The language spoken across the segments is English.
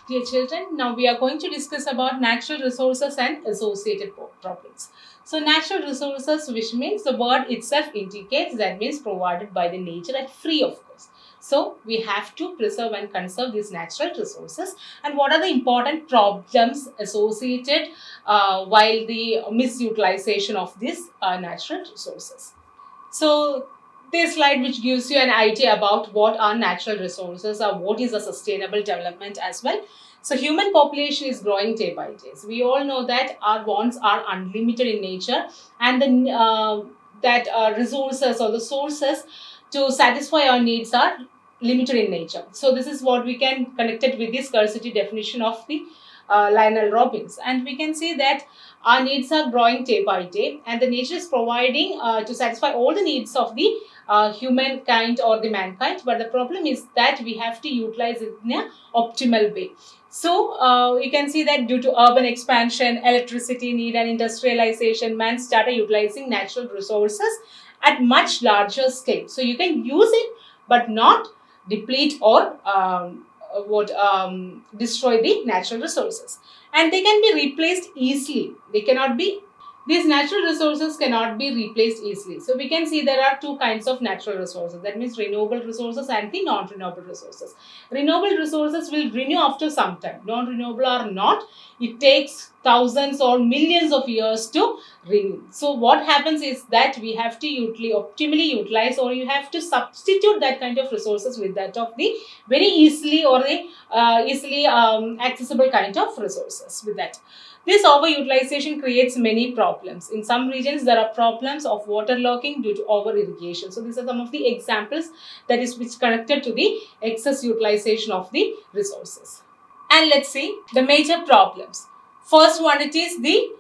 Dear children, now we are going to discuss about natural resources and associated problems. So natural resources, which means the word itself indicates, that means provided by the nature and free of cost. So we have to preserve and conserve these natural resources. And what are the important problems associated while the misutilization of these natural resources? So this slide which gives you an idea about what are natural resources or what is a sustainable development as well. So human population is growing day by day. So we all know that our wants are unlimited in nature, and the resources or the sources to satisfy our needs are limited in nature. So this is what we can connect it with the scarcity definition of the Lionel Robbins, and we can see that our needs are growing day by day, and the nature is providing to satisfy all the needs of the humankind or the mankind. But the problem is that we have to utilize it in an optimal way. So you can see that due to urban expansion, electricity need and industrialization, man started utilizing natural resources at much larger scale. So you can use it, but not deplete or destroy the natural resources, and they can be replaced easily. These natural resources cannot be replaced easily. So we can see there are two kinds of natural resources. That means renewable resources and the non-renewable resources. Renewable resources will renew after some time. Non-renewable are not. It takes thousands or millions of years to renew. So what happens is that we have to optimally utilize, or you have to substitute that kind of resources with that of the very easily or the easily accessible kind of resources with that. This overutilization creates many problems. In some regions, there are problems of waterlogging due to over irrigation. So these are some of the examples that is which connected to the excess utilization of the resources. And let's see the major problems. First one, it is the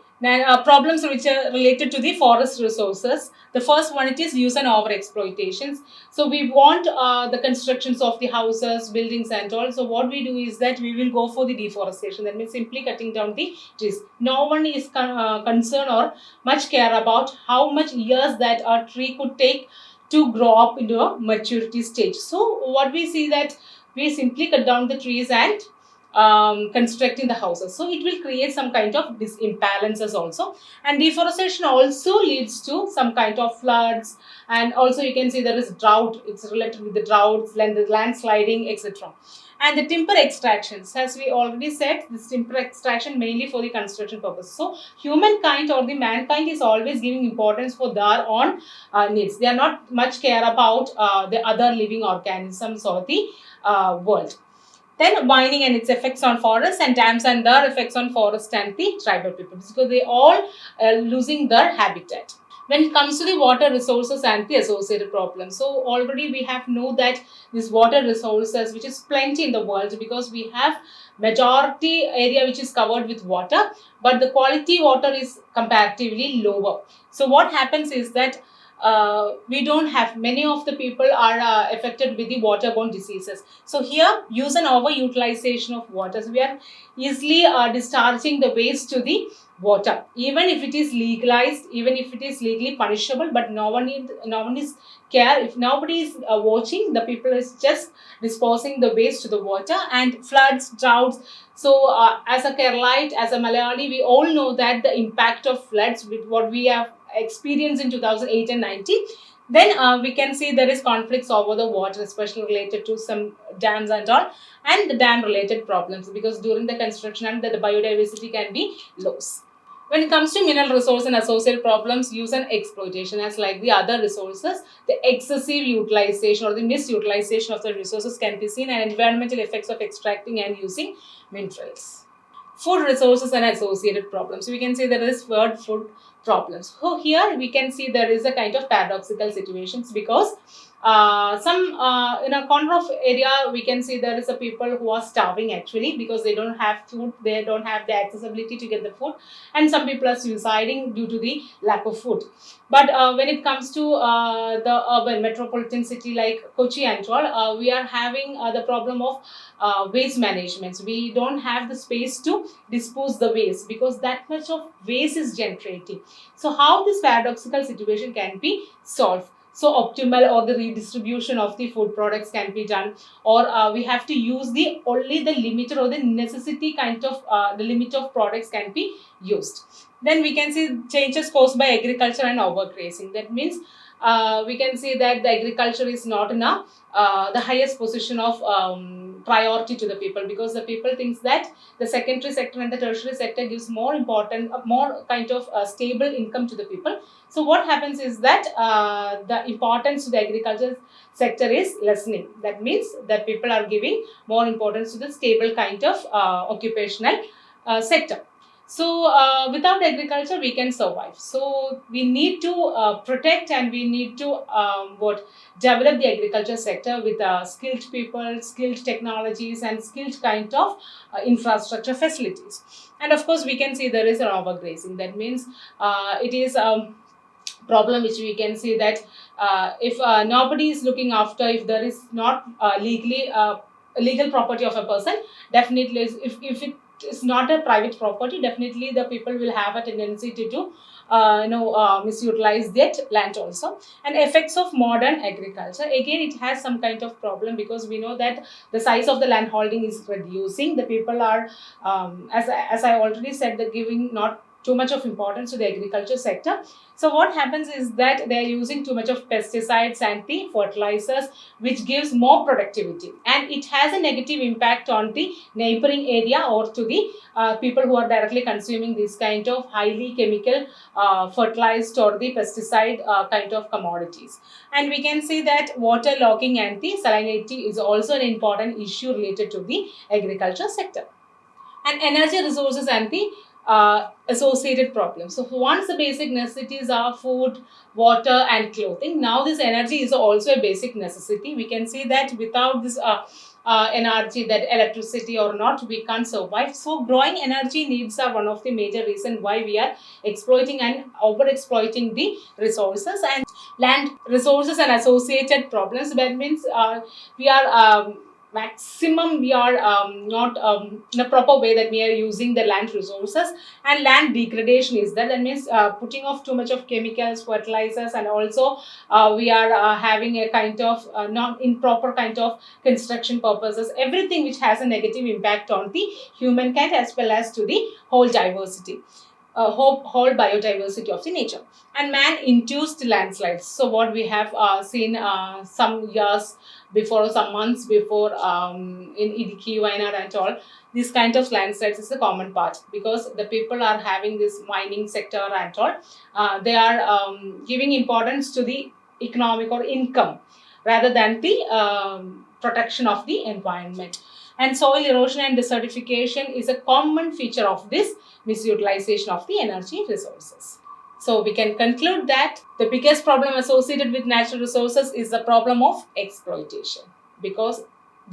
problems which are related to the forest resources. The first one, it is use and over exploitations. So we want the constructions of the houses, buildings and all. So what we do is that we will go for the deforestation. That means simply cutting down the trees. No one is concerned or much care about how much years that a tree could take to grow up into a maturity stage. So what we see that we simply cut down the trees and constructing the houses. So it will create some kind of imbalances also, and deforestation also leads to some kind of floods, and also you can see there is drought. It's related with the droughts, the landsliding, etc. And the timber extractions, as we already said, this timber extraction mainly for the construction purpose. So humankind or the mankind is always giving importance for their own needs. They are not much care about the other living organisms or the world. Then mining and its effects on forests, and dams and their effects on forest and the tribal people, because they all losing their habitat. When it comes to the water resources and the associated problems, so already we have know that this water resources, which is plenty in the world, because we have majority area which is covered with water, but the quality water is comparatively lower. So what happens is that we don't have, many of the people are affected with the waterborne diseases. So here, use and overutilization of water. So we are easily discharging the waste to the water, even if it is legalized, even if it is legally punishable, but no one is care. If nobody is watching, the people is just disposing the waste to the water, and floods, droughts. So as a Keralite, as a Malayali, we all know that the impact of floods with what we have experienced in 2008 and 90. Then we can see there is conflicts over the water, especially related to some dams and all, and the dam related problems, because during the construction and the biodiversity can be lost. When it comes to mineral resource and associated problems, use and exploitation, as like the other resources, the excessive utilization or the misutilization of the resources can be seen, and environmental effects of extracting and using minerals. Food resources and associated problems. So we can say there is food problems. So here we can see there is a kind of paradoxical situations, because in a corner of area we can see there is a people who are starving actually, because they don't have food, they don't have the accessibility to get the food, and some people are suiciding due to the lack of food. But when it comes to the urban metropolitan city like Kochi and all, we are having the problem of waste management. So we don't have the space to dispose the waste, because that much of waste is generating. So how this paradoxical situation can be solved? so optimal, or the redistribution of the food products can be done, or we have to use the only the limited or the necessity kind of the limit of products can be used. Then we can see changes caused by agriculture and overgrazing. That means we can see that the agriculture is not in the highest position of priority to the people, because the people thinks that the secondary sector and the tertiary sector gives more important, more kind of stable income to the people. So what happens is that the importance to the agriculture sector is lessening. That means that people are giving more importance to the stable kind of occupational sector. So without agriculture we can survive. So we need to protect, and we need to develop the agriculture sector with skilled people, skilled technologies, and skilled kind of infrastructure facilities. And of course we can see there is an overgrazing. That means it is problem which we can see that if nobody is looking after, if there is not legally legal property of a person, definitely if it is not a private property, definitely the people will have a tendency to do misutilize that land also. And effects of modern agriculture, again it has some kind of problem, because we know that the size of the land holding is reducing. The people are as I already said, they're giving not too much of importance to the agriculture sector. So what happens is that they are using too much of pesticides and the fertilizers, which gives more productivity, and it has a negative impact on the neighboring area or to the people who are directly consuming this kind of highly chemical fertilized or the pesticide kind of commodities. And we can see that water logging and the salinity is also an important issue related to the agriculture sector. And energy resources and the associated problems. So once the basic necessities are food, water, and clothing, now this energy is also a basic necessity. We can see that without this energy, that electricity or not, we can't survive. So growing energy needs are one of the major reasons why we are exploiting and over exploiting the resources. And land resources and associated problems, that means we are maximum we are not in a proper way that we are using the land resources, and land degradation is that. That means putting off too much of chemicals, fertilizers, and also we are having a kind of not improper kind of construction purposes, everything which has a negative impact on the humankind as well as to the whole diversity, whole biodiversity of the nature. And man-induced landslides. So what we have seen some years before, some months before, in Idiki, Wayanad and all, this kind of landslides is a common part, because the people are having this mining sector and all. They are giving importance to the economic or income rather than the protection of the environment. And soil erosion and desertification is a common feature of this misutilization of the energy resources. So we can conclude that the biggest problem associated with natural resources is the problem of exploitation, because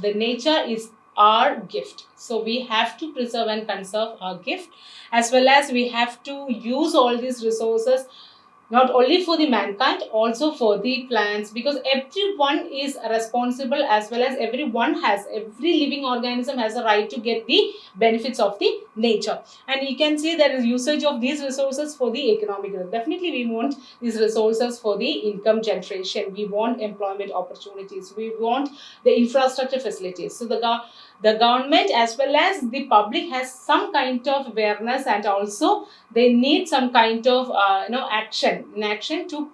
the nature is our gift. So we have to preserve and conserve our gift, as well as we have to use all these resources not only for the mankind, also for the plants, because everyone is responsible, as well as every living organism has a right to get the benefits of the nature. And you can see there is usage of these resources for the economic growth. Definitely we want these resources for the income generation, we want employment opportunities, we want the infrastructure facilities. So the government as well as the public has some kind of awareness, and also they need some kind of action to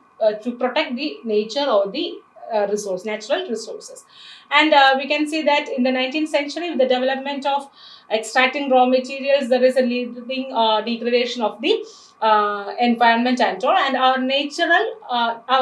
protect the nature or the natural resources. And we can see that in the 19th century, with the development of extracting raw materials, there is a leading degradation of the environment and all, and our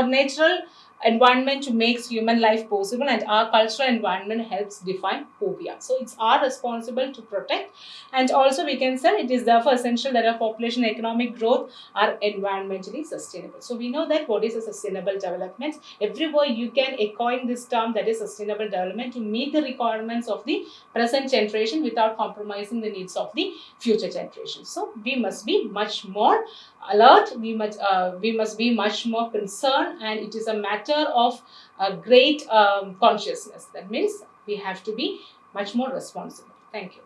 natural environment makes human life possible, and our cultural environment helps define who we are. So it's our responsible to protect, and also we can say it is therefore essential that our population and economic growth are environmentally sustainable. So we know that what is a sustainable development. Everywhere you can coin this term, that is sustainable development, to meet the requirements of the present generation without compromising the needs of the future generations. So we must be much more alert, we must be much more concerned, and it is a matter of great consciousness. That means we have to be much more responsible. Thank you.